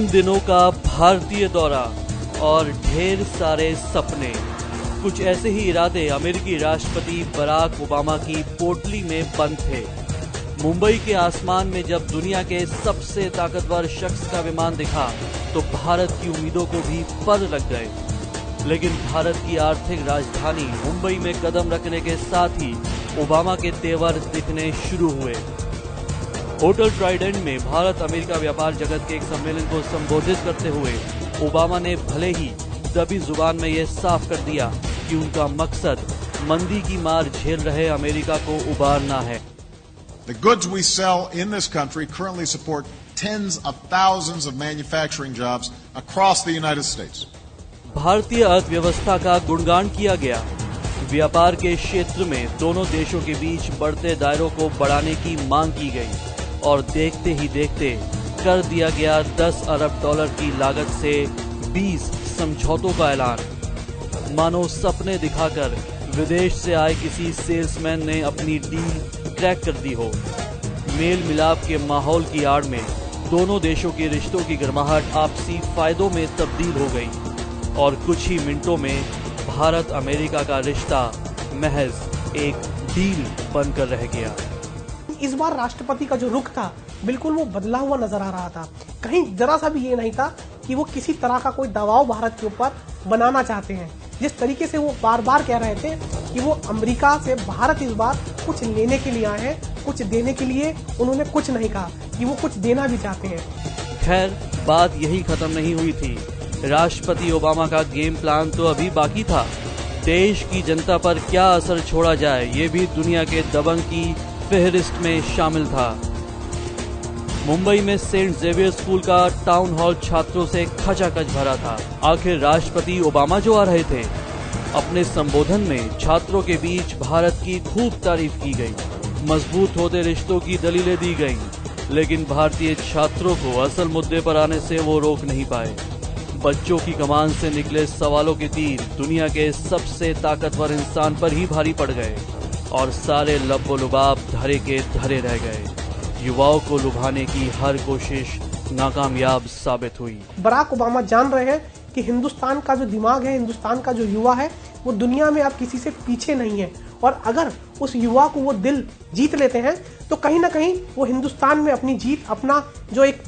उन दिनों का भारतीय दौरा और ढेर सारे सपने। कुछ ऐसे ही इरादे अमेरिकी राष्ट्रपति बराक ओबामा की पोटली में बंद थे। मुंबई के आसमान में जब दुनिया के सबसे ताकतवर शख्स का विमान दिखा तो भारत की उम्मीदों को भी पर लग गए। लेकिन भारत की आर्थिक राजधानी मुंबई में कदम रखने के साथ ही ओबामा के तेवर दिखने शुरू हुए। होटल ट्राइडेंट में भारत अमेरिका व्यापार जगत के एक सम्मेलन को संबोधित करते हुए ओबामा ने भले ही दबी जुबान में यह साफ कर दिया कि उनका मकसद मंदी की मार झेल रहे अमेरिका को उबारना है। The goods we sell in this country currently support tens of thousands of manufacturing jobs across the United States. भारतीय अर्थव्यवस्था का गुणगान किया गया। व्यापार के क्षेत्र में दोनों देशों के बीच बढ़ते दायरों को बढ़ाने की मांग की गई और देखते ही देखते कर दिया गया 10 अरब डॉलर की लागत से 20 समझौतों का ऐलान। मानो सपने दिखाकर विदेश से आए किसी सेल्समैन ने अपनी डील क्रैक कर दी हो। मेल मिलाप के माहौल की आड़ में दोनों देशों के रिश्तों की गर्माहट आपसी फायदों में तब्दील हो गई और कुछ ही मिनटों में भारत अमेरिका का रिश्ता महज एक डील बनकर रह गया। इस बार राष्ट्रपति का जो रुख था बिल्कुल वो बदला हुआ नजर आ रहा था। कहीं जरा सा भी ये नहीं था कि वो किसी तरह का कोई दबाव भारत के ऊपर बनाना चाहते हैं। जिस तरीके से वो बार बार कह रहे थे कि वो अमेरिका से भारत इस बार कुछ लेने के लिए आए हैं, कुछ देने के लिए उन्होंने कुछ नहीं कहा कि वो कुछ देना भी चाहते हैं। खैर, बात यही खत्म नहीं हुई थी। राष्ट्रपति ओबामा का गेम प्लान तो अभी बाकी था। देश की जनता पर क्या असर छोड़ा जाए ये भी दुनिया के दबंग की फेहरिस्त में शामिल था। मुंबई में सेंट जेवियर स्कूल का टाउन हॉल छात्रों से खचाखच भरा था। आखिर राष्ट्रपति ओबामा जो आ रहे थे। अपने संबोधन में छात्रों के बीच भारत की खूब तारीफ की गई, मजबूत होते रिश्तों की दलीलें दी गईं, लेकिन भारतीय छात्रों को असल मुद्दे पर आने से वो रोक नहीं पाए। बच्चों की कमान से निकले सवालों के तीर दुनिया के सबसे ताकतवर इंसान पर ही भारी पड़ गए और सारे लब्बो-लुबाब धरे के धरे रह गए। युवाओं को लुभाने की हर कोशिश नाकामयाब साबित हुई। बराक ओबामा जान रहे हैं कि हिंदुस्तान का जो दिमाग है, हिंदुस्तान का जो युवा है, वो दुनिया में अब किसी से पीछे नहीं है और अगर उस युवा को वो दिल जीत लेते हैं तो कहीं ना कहीं वो हिंदुस्तान में अपनी जीत, अपना जो एक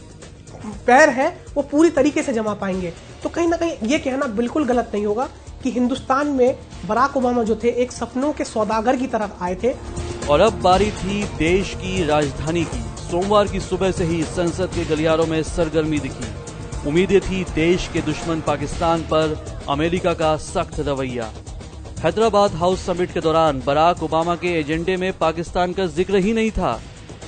पैर है वो पूरी तरीके से जमा पाएंगे। तो कहीं ना कहीं ये कहना बिल्कुल गलत नहीं होगा कि हिंदुस्तान में बराक ओबामा जो थे एक सपनों के सौदागर की तरफ आए थे। और अब बारी थी देश की राजधानी की। सोमवार की सुबह से ही संसद के गलियारों में सरगर्मी दिखी। उम्मीदें थी देश के दुश्मन पाकिस्तान पर अमेरिका का सख्त रवैया। हैदराबाद हाउस समिट के दौरान बराक ओबामा के एजेंडे में पाकिस्तान का जिक्र ही नहीं था,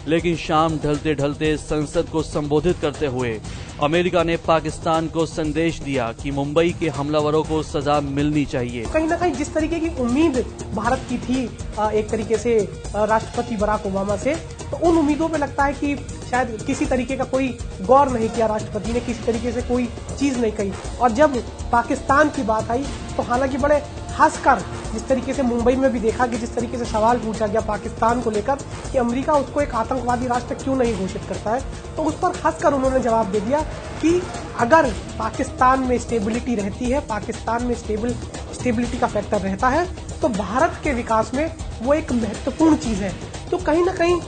लेकिन शाम ढलते ढलते संसद को संबोधित करते हुए अमेरिका ने पाकिस्तान को संदेश दिया कि मुंबई के हमलावरों को सजा मिलनी चाहिए। कहीं ना कहीं जिस तरीके की उम्मीद भारत की थी एक तरीके से राष्ट्रपति बराक ओबामा से, तो उन उम्मीदों पे लगता है कि शायद किसी तरीके का कोई गौर नहीं किया राष्ट्रपति ने, किसी तरीके से कोई चीज नहीं कही। और जब पाकिस्तान की बात आई तो हालांकि बड़े हंसकर, जिस तरीके से मुंबई में भी देखा कि जिस तरीके से सवाल पूछा गया पाकिस्तान को लेकर कि अमेरिका उसको एक आतंकवादी राष्ट्र क्यों नहीं घोषित करता है, तो उस पर हंसकर उन्होंने जवाब दे दिया कि अगर पाकिस्तान में स्टेबिलिटी रहती है, पाकिस्तान में स्टेबिलिटी का फैक्टर रहता है, तो भारत के विकास में वो एक महत्वपूर्ण चीज है। तो कहीं ना कहीं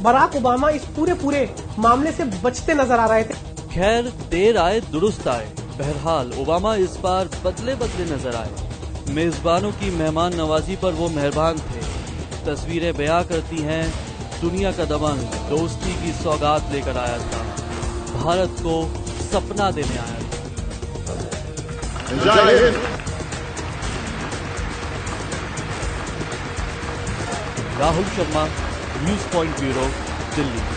बराक ओबामा इस पूरे मामले से बचते नजर आ रहे थे। खैर, देर आए दुरुस्त आए। बहरहाल ओबामा इस बार बदले नजर आए। मेजबानों की मेहमान नवाजी पर वो मेहरबान थे। तस्वीरें बयां करती हैं, दुनिया का दबंग दोस्ती की सौगात लेकर आया था, भारत को सपना देने आया था। Rahul Sharma, news point bureau, Delhi.